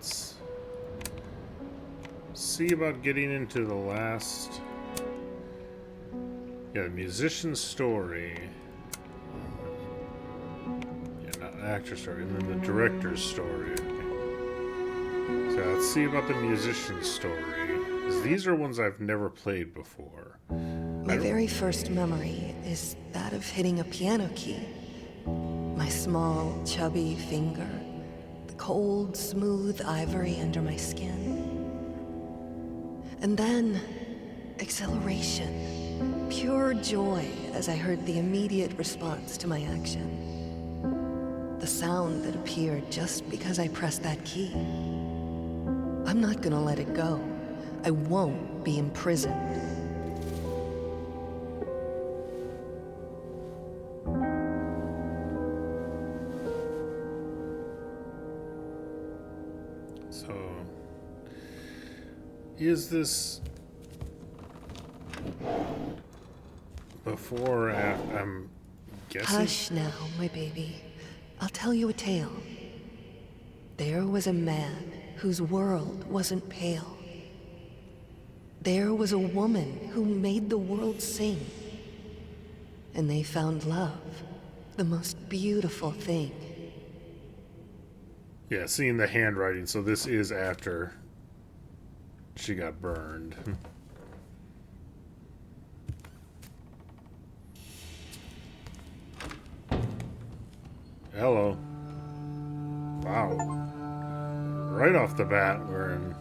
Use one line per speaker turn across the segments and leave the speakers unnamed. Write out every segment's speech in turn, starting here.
let's see about getting into the last... Yeah, the musician's story. Yeah, not actor story, and then the director's story. So let's see about the musician's story. 'Cause these are ones I've never played before.
My very first memory is that of hitting a piano key. My small, chubby finger, the cold, smooth ivory under my skin. And then, acceleration, pure joy as I heard the immediate response to my action. The sound that appeared just because I pressed that key. I'm not gonna let it go. I won't be imprisoned.
So, is this before or after? I'm guessing.
Hush now, my baby. I'll tell you a tale. There was a man whose world wasn't pale. There was a woman who made the world sing. And they found love, the most beautiful thing.
Yeah, seeing the handwriting. So this is after she got burned. Hello. Wow. Right off the bat, we're in.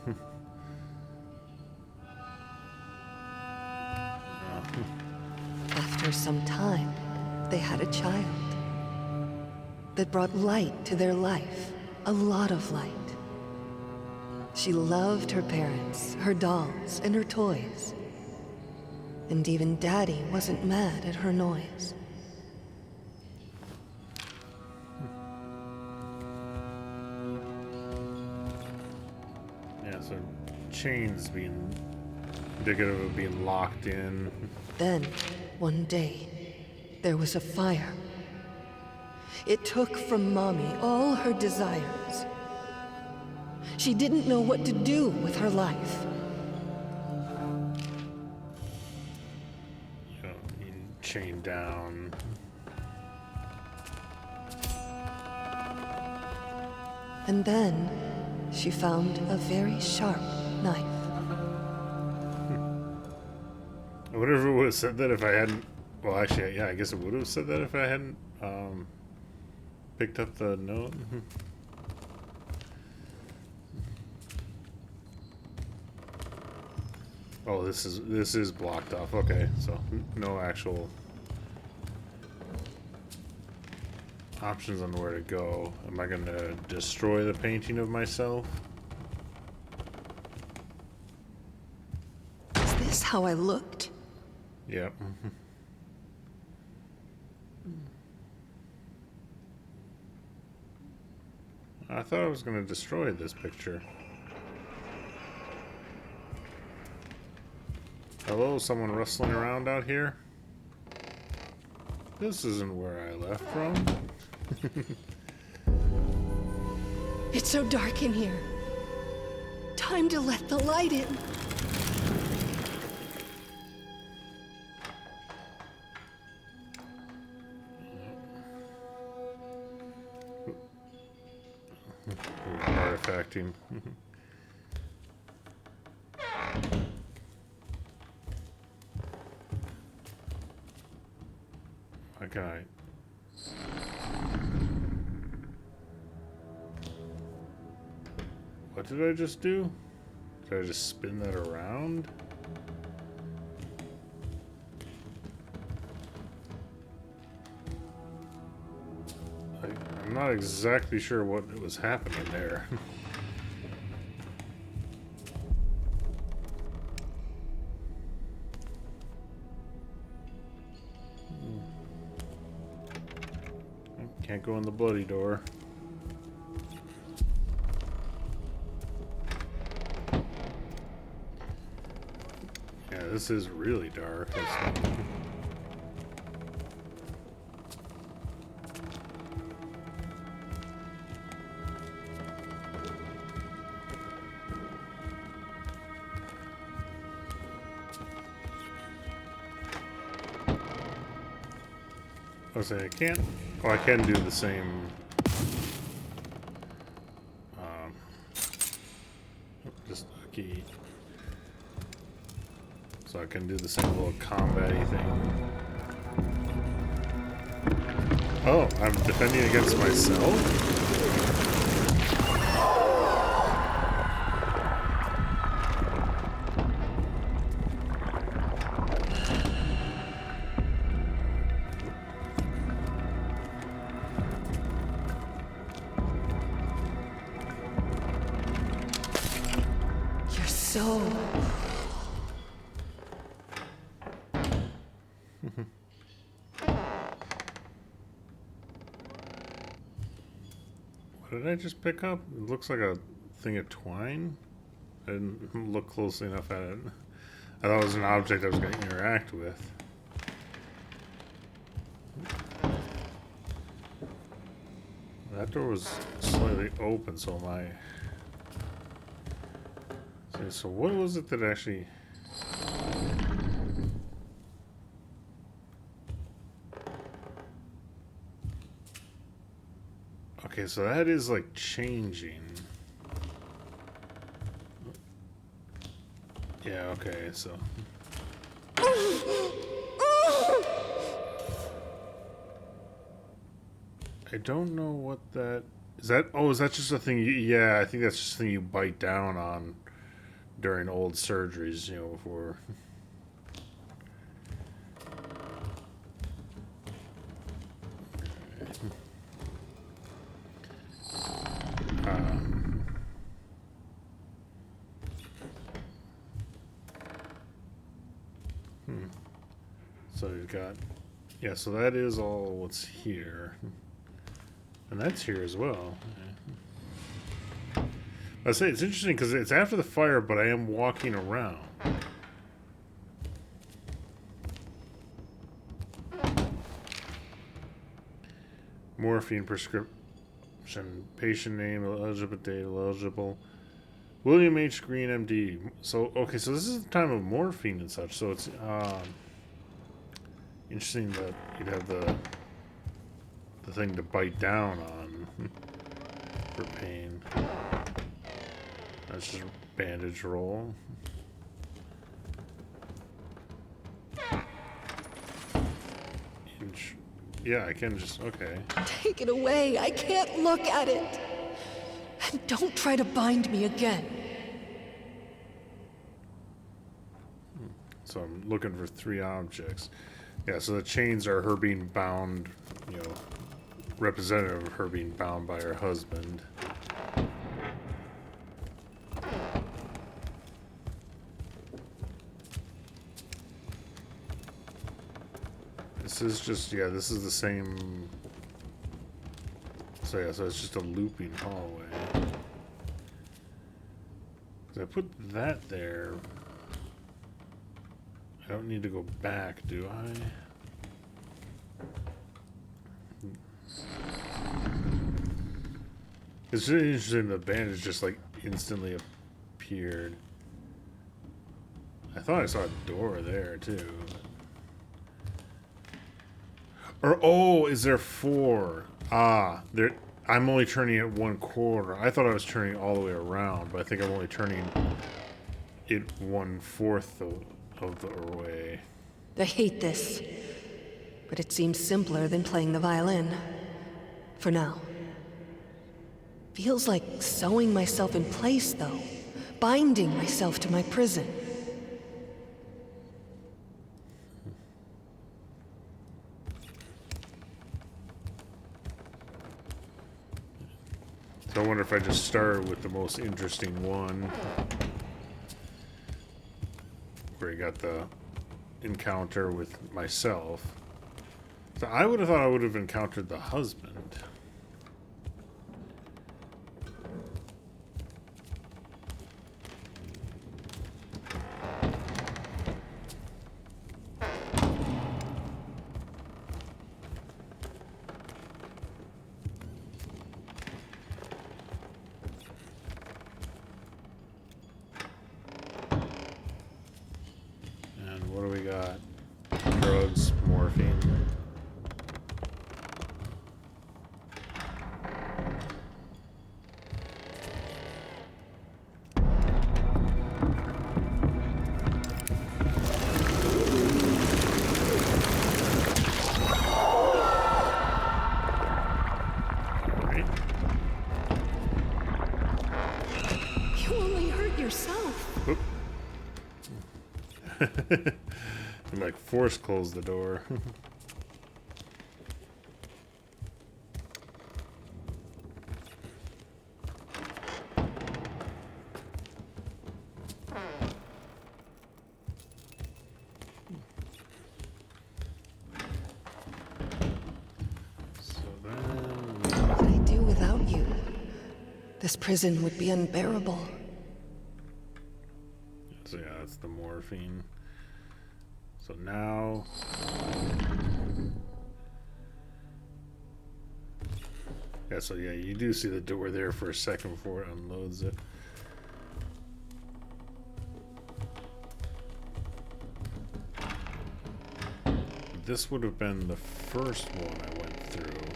After some time, they had a child that brought light to their life, a lot of light. She loved her parents, her dolls, and her toys. And even Daddy wasn't mad at her noise.
Yeah, so chains being indicative of being locked in.
Then, one day, there was a fire. It took from Mommy all her desires. She didn't know what to do with her life.
You know, being chained down.
And then, she found a very sharp knife.
I wonder if it would have said that if I hadn't... Well, actually, yeah, I guess it would have said that if I hadn't picked up the note. Oh, this is blocked off. Okay, so no actual options on where to go. Am I going to destroy the painting of myself?
Is this how I looked?
Yep. I thought I was going to destroy this picture. Hello, someone rustling around out here? This isn't where I left from.
It's so dark in here. Time to let the light in.
Artifacting. Okay. What did I just do? Did I just spin that around? I'm not exactly sure what was happening there. Can't go in the bloody door. Yeah, this is really dark. I was saying I can't. Oh, I can do the same. Just a key. So I can do the same little combat-y thing. Oh, I'm defending against myself?
You're so...
What did I just pick up? It looks like a thing of twine. I didn't look closely enough at it. I thought it was an object I was going to interact with. That door was slightly open, so my... So what was it that actually... Okay, so that is like changing. Yeah, okay, so... I don't know what that... Is that... Oh, is that just a thing you... Yeah, I think that's just a thing you bite down on during old surgeries, you know, before... So you've got... Yeah, so that is all what's here. And that's here as well. I say it's interesting because it's after the fire, but I am walking around. Morphine prescription. Patient name, eligible date, eligible. William H. Green, MD. So, okay, so this is the time of morphine and such. So it's interesting that you'd have the thing to bite down on for pain. That's just bandage roll. Yeah, I can just, okay.
Take it away. I can't look at it. And don't try to bind me again.
So I'm looking for 3 objects. Yeah, so the chains are her being bound, you know, representative of her being bound by her husband. This is just, yeah, this is the same. So yeah, so it's just a looping hallway. So I put that there. I don't need to go back, do I? It's really interesting the bandage just like instantly appeared. I thought I saw a door there too. Or oh, is there 4? Ah, there. I'm only turning it 1/4. I thought I was turning all the way around, but I think I'm only turning it 1/4 of the way.
I hate this. But it seems simpler than playing the violin. For now. Feels like sewing myself in place, though. Binding myself to my prison.
So I wonder if I just started with the most interesting one. Where you got the encounter with myself. So I would have thought I would have encountered the husband. And what do we got? Drugs, morphine.
You only hurt yourself.
Oop. And like force close the door.
What would I do without you? This prison would be unbearable.
So yeah, that's the morphine. So now... Yeah, so yeah, you do see the door there for a second before it unloads it. This would have been the first one I went through.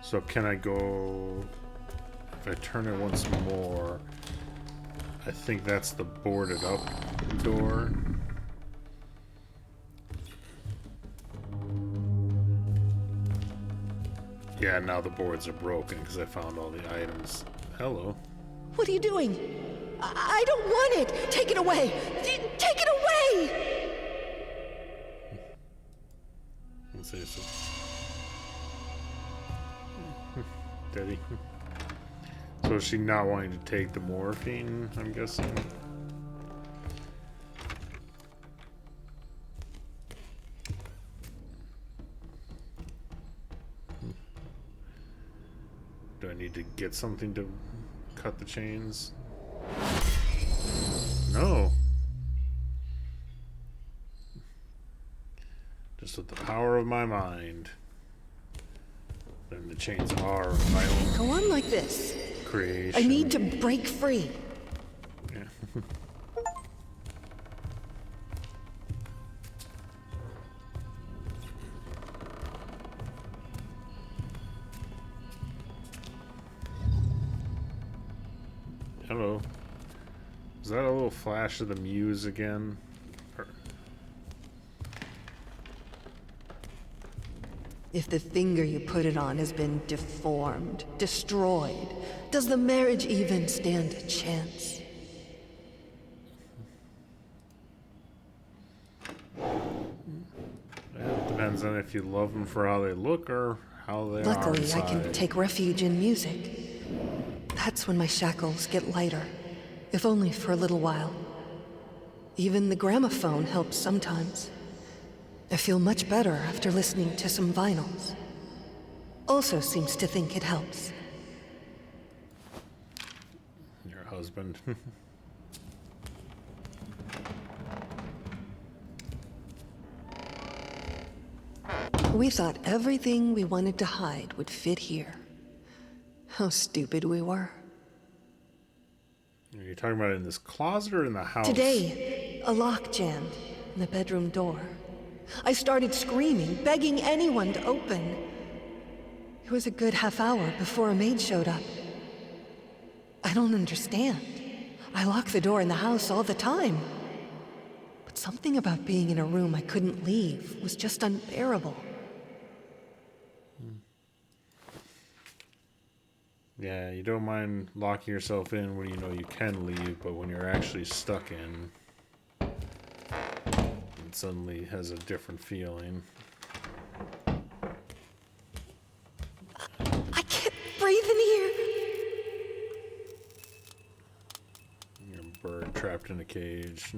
So can I go... If I turn it once more, I think that's the boarded up door. Yeah, now the boards are broken because I found all the items. Hello.
What are you doing? I don't want it! Take it away! Take it away!
Let's say so. Daddy. So is she not wanting to take the morphine, I'm guessing? Do I need to get something to cut the chains? No. Just with the power of my mind. Then the chains are my own
Go on like this.
creation.
I need to break free.
Yeah. Hello. Is that a little flash of the muse again? Or...
If the finger you put it on has been deformed, destroyed, does the marriage even stand a chance?
It depends on if you love them for how they look or how they are
Luckily, I
inside.
can take refuge in music. That's when my shackles get lighter, if only for a little while. Even the gramophone helps sometimes. I feel much better after listening to some vinyls. Also seems to think it helps.
Your husband.
We thought everything we wanted to hide would fit here. How stupid we were.
Are you talking about in this closet or in the house?
Today, a lock jammed in the bedroom door. I started screaming, begging anyone to open. It was a good half hour before a maid showed up. I don't understand. I lock the door in the house all the time. But something about being in a room I couldn't leave was just unbearable.
Yeah, you don't mind locking yourself in when you know you can leave, but when you're actually stuck in, it suddenly has a different feeling.
I can't breathe in here.
You're a bird trapped in a cage.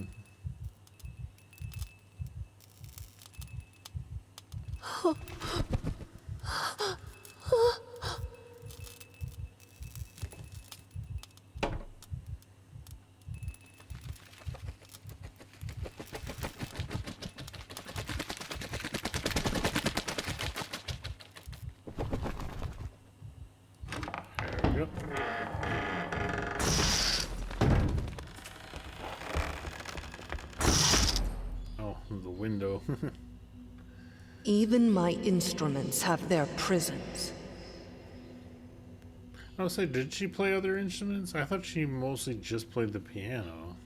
There we go. Oh, the window.
Even my instruments have their prisons.
I was say, did she play other instruments? I thought she mostly just played the piano.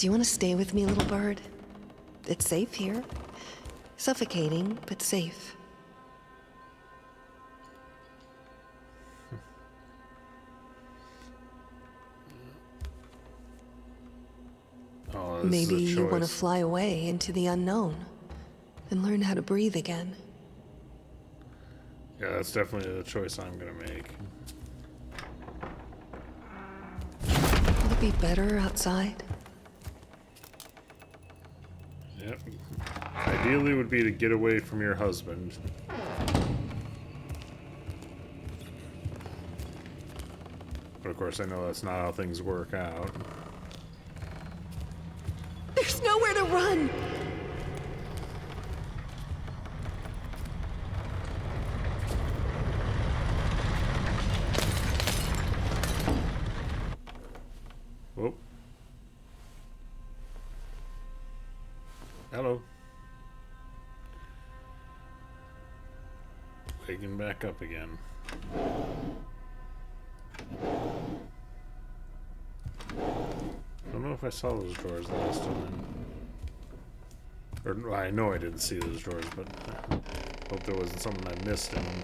Do you want to stay with me, little bird? It's safe here. Suffocating, but safe.
Oh, this
Maybe
is a
you want to
choice.
fly away into the unknown and learn how to breathe again.
Yeah, that's definitely the choice I'm gonna make.
Will it be better outside?
Yep. Ideally would be to get away from your husband. But of course I know that's not how things work out.
There's nowhere to run!
Whoop. Hello. Waking back up again. I don't know if I saw those drawers last time. Or, well, I know I didn't see those drawers, but I hope there wasn't something I missed in them.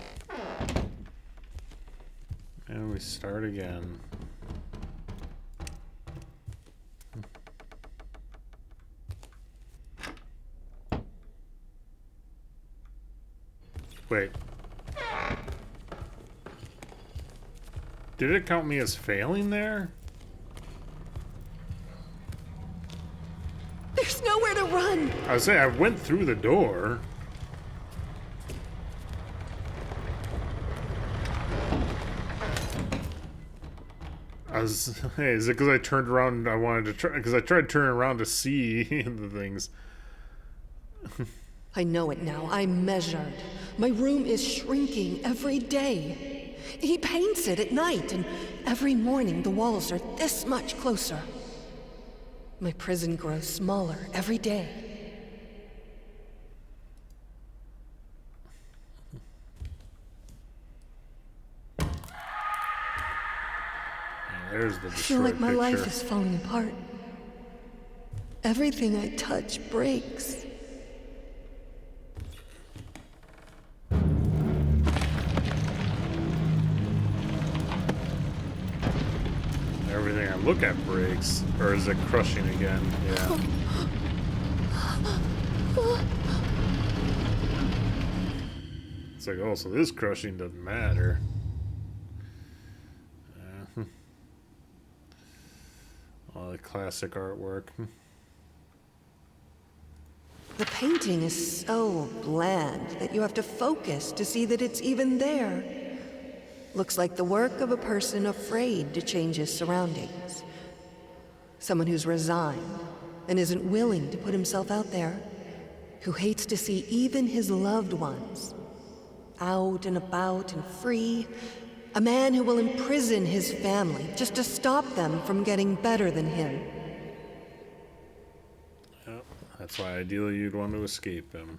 And we start again. Wait. Did it count me as failing there?
There's nowhere to run!
I was saying I went through the door. Hey, is it because I turned around and I wanted to try? Because I tried turning around to see the things.
I know it now. I'm measured. My room is shrinking every day. He paints it at night, and every morning the walls are this much closer. My prison grows smaller every day.
There's the
I feel
destroyed
like my life
picture.
is falling apart. Everything I touch breaks.
Everything I look at breaks. Or is it crushing again? Yeah. It's like, oh, so this crushing doesn't matter. All the classic artwork.
The painting is so bland that you have to focus to see that it's even there. Looks like the work of a person afraid to change his surroundings. Someone who's resigned and isn't willing to put himself out there. Who hates to see even his loved ones out and about and free. A man who will imprison his family just to stop them from getting better than him.
Yep. That's why ideally you'd want to escape him.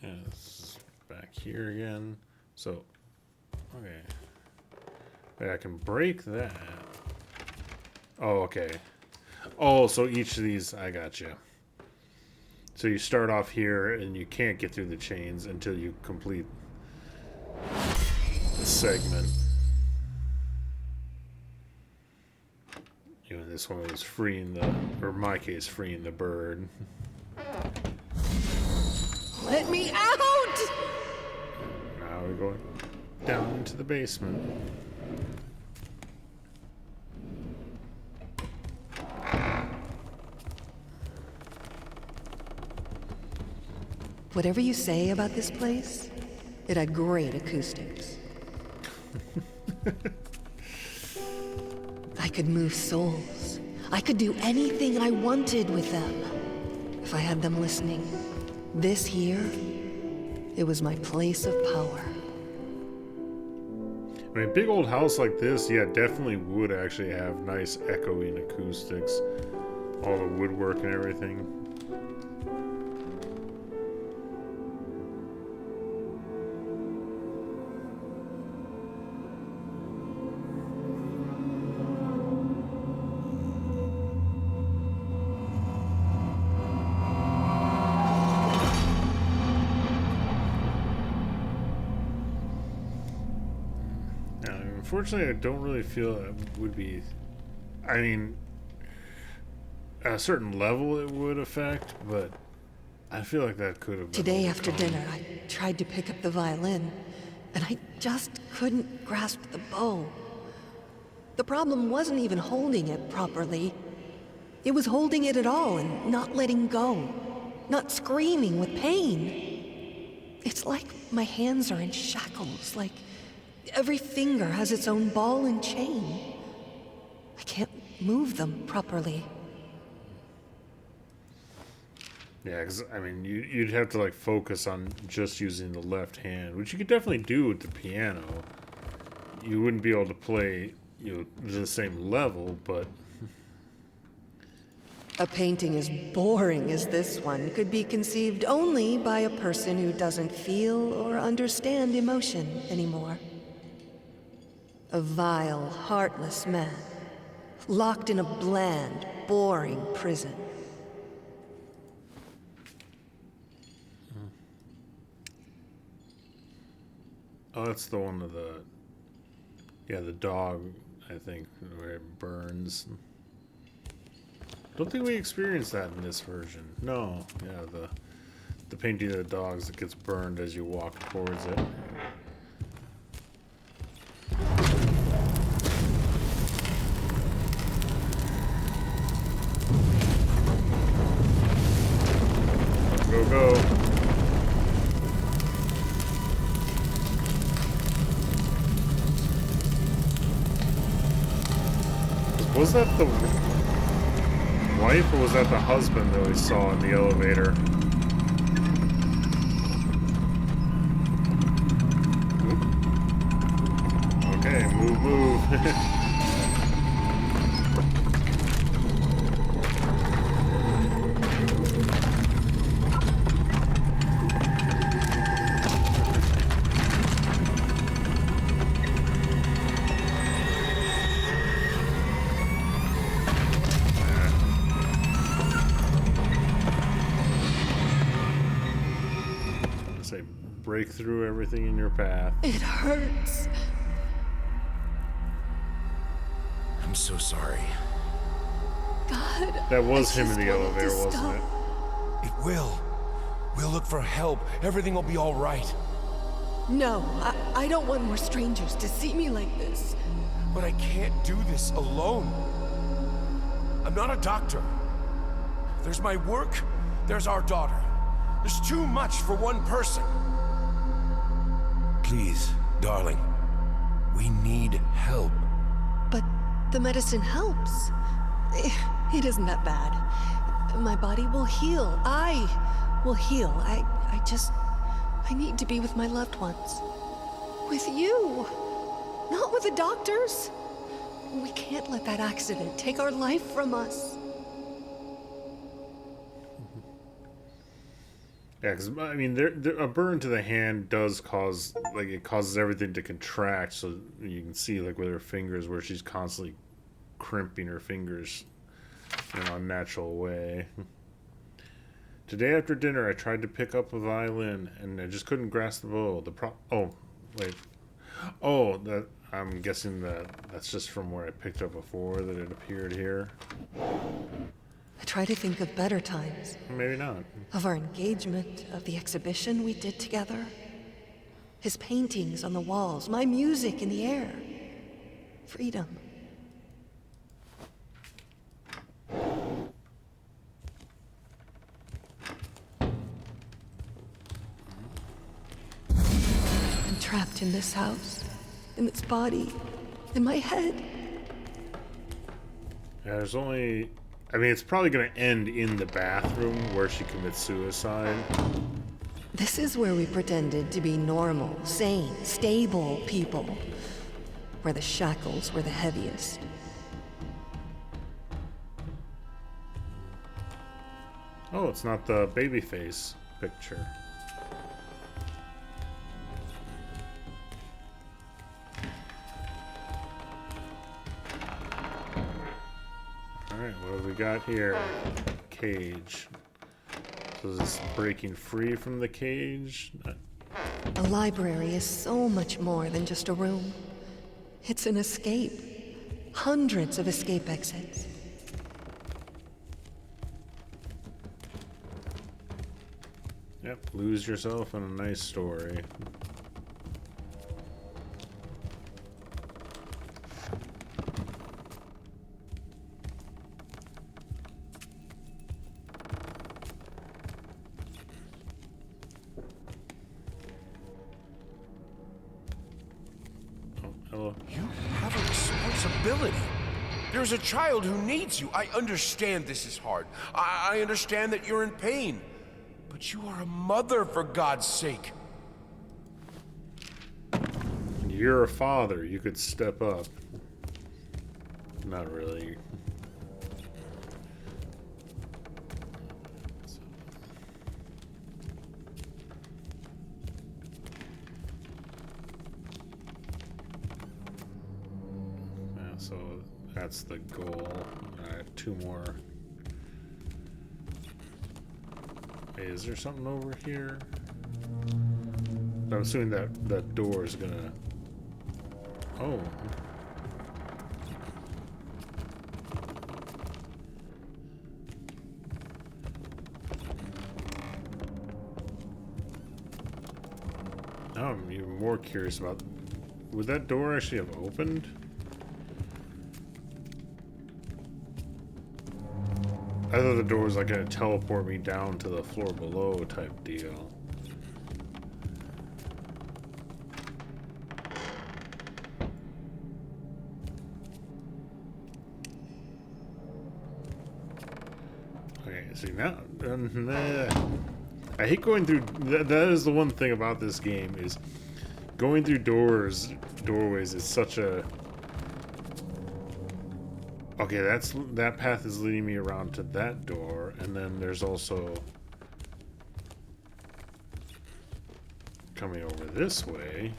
Yeah, this is back here again. So, okay. Wait, I can break that. Oh, okay. Oh, so each of these, I got you. So you start off here, and you can't get through the chains until you complete the segment. You know, this one was freeing the, or in my case, freeing the bird.
Let me out!
Now we're going down into the basement.
Whatever you say about this place, it had great acoustics. I could move souls. I could do anything I wanted with them. If I had them listening. This here, it was my place of power.
I mean, a big old house like this, yeah, definitely would actually have nice echoing acoustics. All the woodwork and everything. Unfortunately, I don't really feel it would be. I mean, at a certain level it would affect, but I feel like that could have been
Today after
overcome.
dinner, I tried to pick up the violin, and I just couldn't grasp the bow. The problem wasn't even holding it properly. It was holding it at all and not letting go, not screaming with pain. It's like my hands are in shackles, like every finger has its own ball and chain. I can't move them properly.
Yeah, because I mean, you'd have to like focus on just using the left hand, which you could definitely do with the piano. You wouldn't be able to play, the same level, but
A painting as boring as this one could be conceived only by a person who doesn't feel or understand emotion anymore. A vile, heartless man, locked in a bland, boring prison.
oh, that's the one of the dog, I think, where it burns. Don't think we experienced that in this version. No, yeah, the painting of the dogs that gets burned as you walk towards it. Go, go. Was that the wife or was that the husband that we saw in the elevator? Oop. Okay, move. Say, break through everything in your path.
It hurts.
I'm so sorry.
God.
That was
I
him in
just
the
want it
elevator,
to
wasn't
stop.
it?
It will. We'll look for help. Everything will be all right.
No, I don't want more strangers to see me like this.
But I can't do this alone. I'm not a doctor. There's my work, there's our daughter. There's too much for one person. Please, darling. We need help.
But the medicine helps. It isn't that bad. My body will heal. I will heal. I need to be with my loved ones. With you. Not with the doctors. We can't let that accident take our life from us.
Yeah, because I mean, a burn to the hand does cause, like, it causes everything to contract. So you can see, like, with her fingers, where she's constantly crimping her fingers in an unnatural way. Today after dinner, I tried to pick up a violin, and I just couldn't grasp the bow. Oh, wait. Oh, that I'm guessing that's just from where I picked up before that it appeared here.
I try to think of better times.
Maybe not.
Of our engagement, of the exhibition we did together. His paintings on the walls, my music in the air. Freedom. I'm trapped in this house, in this body, in my head.
Yeah, there's only... I mean, it's probably going to end in the bathroom where she commits suicide.
This is where we pretended to be normal, sane, stable people. Where the shackles were the heaviest.
Oh, it's not the baby face picture. Alright, what have we got here? Cage. So is this breaking free from the cage?
A library is so much more than just a room. It's an escape. Hundreds of escape exits.
Yep, lose yourself in a nice story. Oh, hello.
You have a responsibility. There's a child who needs you. I understand this is hard. I understand that you're in pain. But you are a mother, for God's sake.
You're a father. You could step up. Not really. Yeah, so that's the goal. Alright, 2 more. Hey, is there something over here? I'm assuming that door is gonna... Oh. Now I'm even more curious about... Would that door actually have opened? I thought the door was like gonna teleport me down to the floor below type deal. Okay, see now, I hate going through. That is the one thing about this game is going through doorways is such a. Okay, that path is leading me around to that door, and then there's also coming over this way.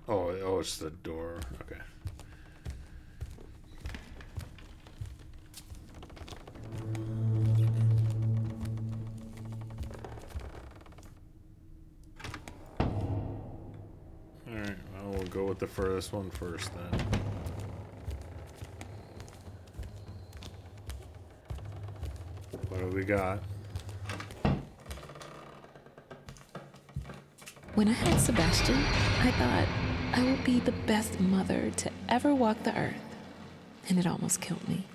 Oh, oh, it's the door. Okay. Alright, well, we'll go with the furthest one first then. What do we got?
When I had Sebastian, I thought I would be the best mother to ever walk the earth. And it almost killed me.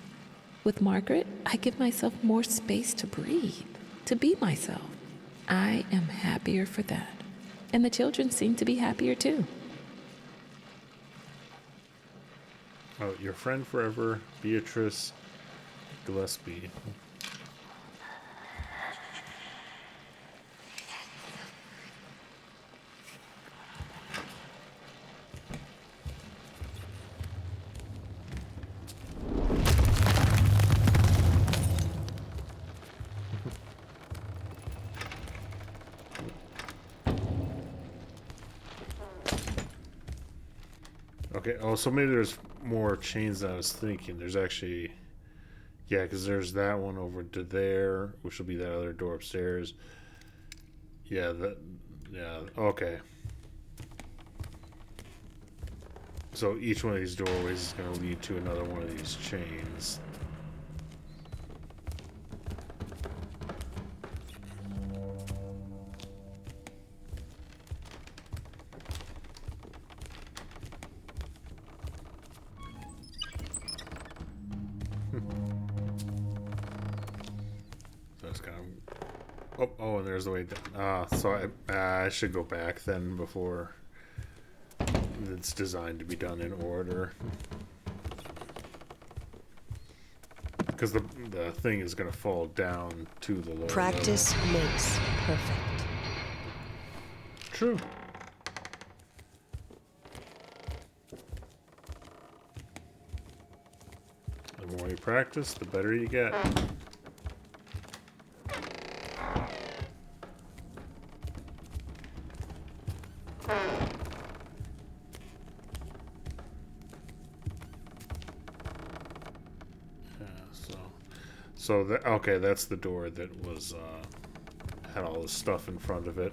With Margaret, I give myself more space to breathe, to be myself. I am happier for that. And the children seem to be happier too.
Oh, your friend forever, Beatrice Gillespie. Okay, oh, so maybe there's more chains than I was thinking. There's actually... Yeah, because there's that one over to there, which will be that other door upstairs. Yeah, okay. So each one of these doorways is going to lead to another one of these chains. Oh, and there's the way down. So I should go back then before it's designed to be done in order. Because the thing is going to fall down to the lower
Practice makes perfect.
True. The more you practice, the better you get. So okay, that's the door that was had all this stuff in front of it.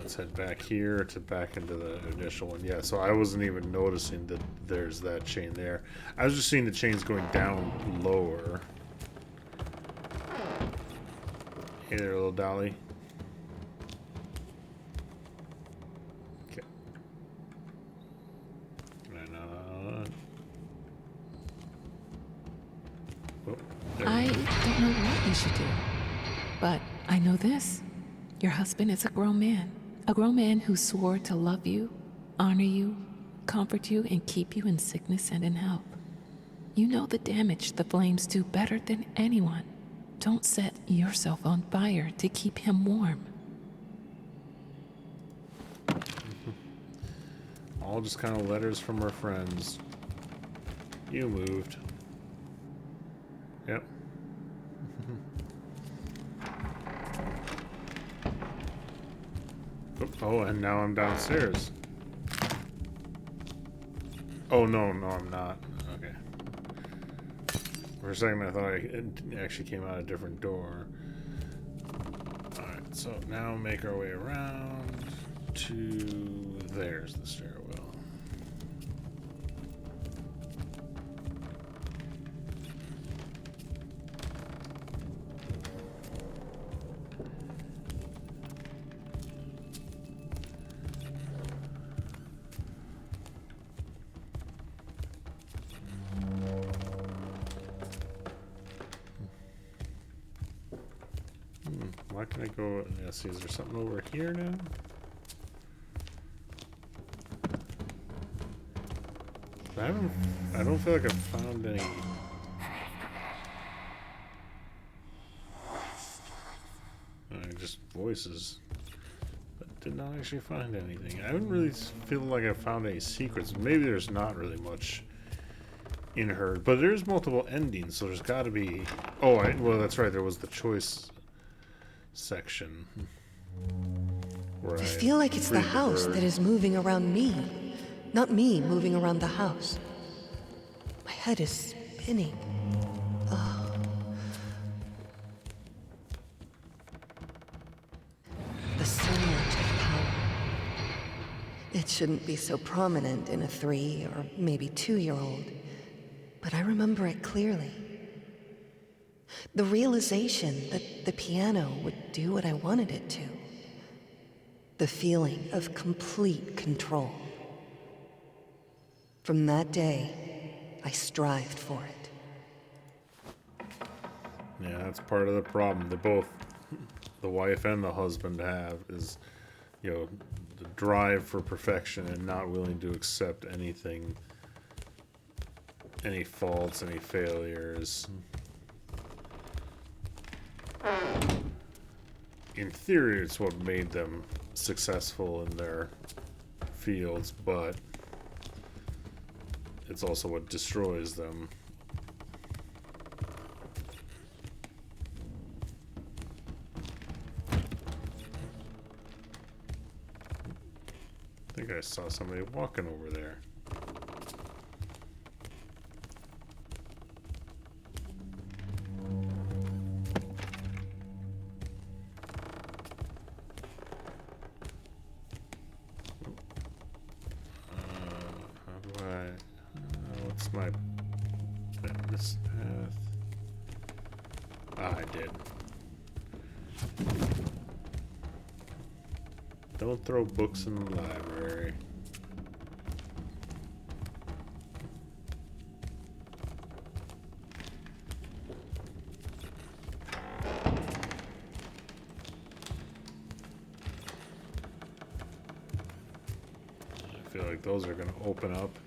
Let's head back here to back into the initial one. Yeah, so I wasn't even noticing that there's that chain there. I was just seeing the chains going down lower. Hey there, little dolly. Okay.
I don't know what you should do, but I know this. Your husband is a grown man. A grown man who swore to love you, honor you, comfort you, and keep you in sickness and in health. You know the damage the flames do better than anyone. Don't set yourself on fire to keep him warm.
All just kind of letters from our friends. You moved. Yep. Oh, and now I'm downstairs. Oh, no, I'm not. Okay. For a second, I thought it actually came out a different door. Alright, so now make our way around to... There's the stairwell. Why can I go? Yeah, see, is there something over here now? I don't feel like I've found any. Just voices. But did not actually find anything. I haven't really feel like I found any secrets. Maybe there's not really much in her, but there's multiple endings, so there's got to be. Oh, well, that's right. There was the choice section.
I feel like it's the house that is moving around me, not me moving around the house. My head is spinning. Oh. The surge of power. It shouldn't be so prominent in a 3 or maybe 2-year-old, but I remember it clearly. The realization that the piano would do what I wanted it to. The feeling of complete control. From that day, I strived for it.
Yeah, that's part of the problem. They both, the wife and the husband, have is, you know, the drive for perfection and not willing to accept anything, any faults, any failures. In theory, it's what made them successful in their fields, but it's also what destroys them. I think I saw somebody walking over there. What's my this path? I did. Don't throw books in the library. I feel like those are going to open up.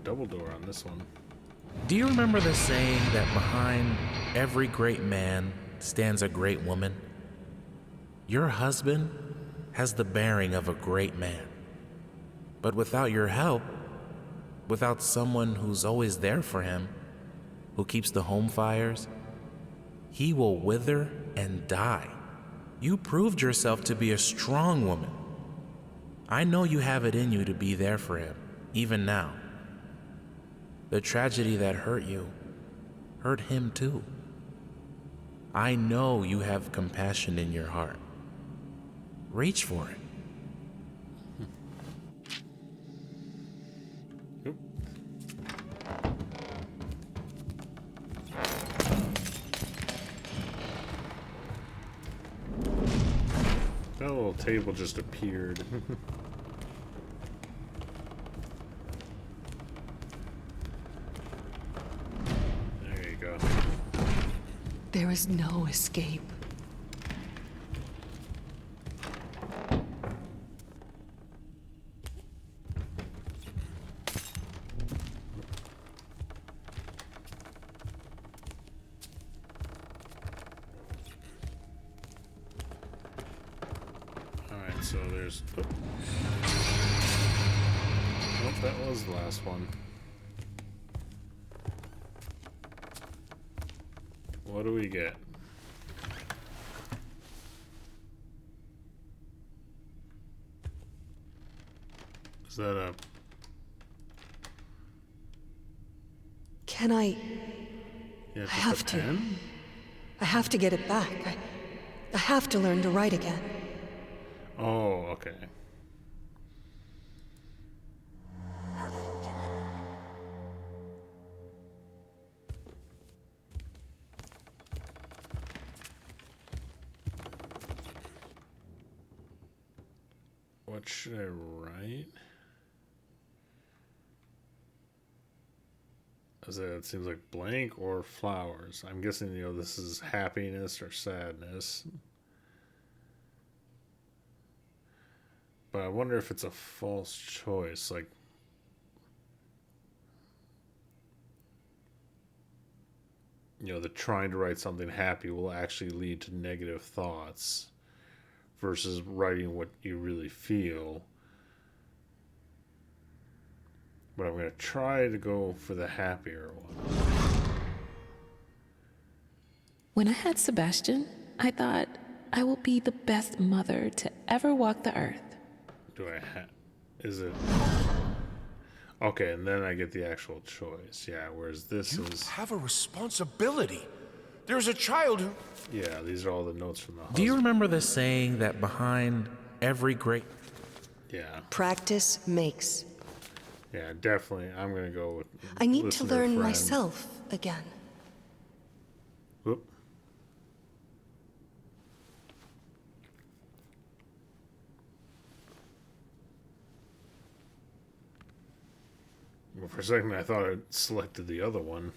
Double door on this one.
Do you remember the saying that behind every great man stands a great woman? Your husband has the bearing of a great man. But without your help, without someone who's always there for him, who keeps the home fires, he will wither and die. You proved yourself to be a strong woman. I know you have it in you to be there for him, even now. The tragedy that hurt you hurt him too. I know you have compassion in your heart. Reach for it.
Oop. That little table just appeared. There you go.
There is no escape.
Alright, so there's... Oh, that was the last one. What do we get? Is that a...
Can I...
Yeah,
I
just
have
a
to.
pen?
I have to get it back. I have to learn to write again.
Oh, okay. What should I write? It seems like blank or flowers. I'm guessing, this is happiness or sadness. But I wonder if it's a false choice. Like, the trying to write something happy will actually lead to negative thoughts versus writing what you really feel. But I'm going to try to go for the happier one.
When I had Sebastian, I thought I will be the best mother to ever walk the earth.
Do I have... Is it... Okay, and then I get the actual choice. Yeah, whereas this
You
is...
have a responsibility. There's a child who...
Yeah, these are all the notes from the husband.
Do you remember the saying that behind every great...
Yeah.
Practice makes.
Yeah, definitely. I'm going to go with...
I need to
listen
learn
a friend.
myself again.
Whoop. Well, for a second, I thought I selected the other one.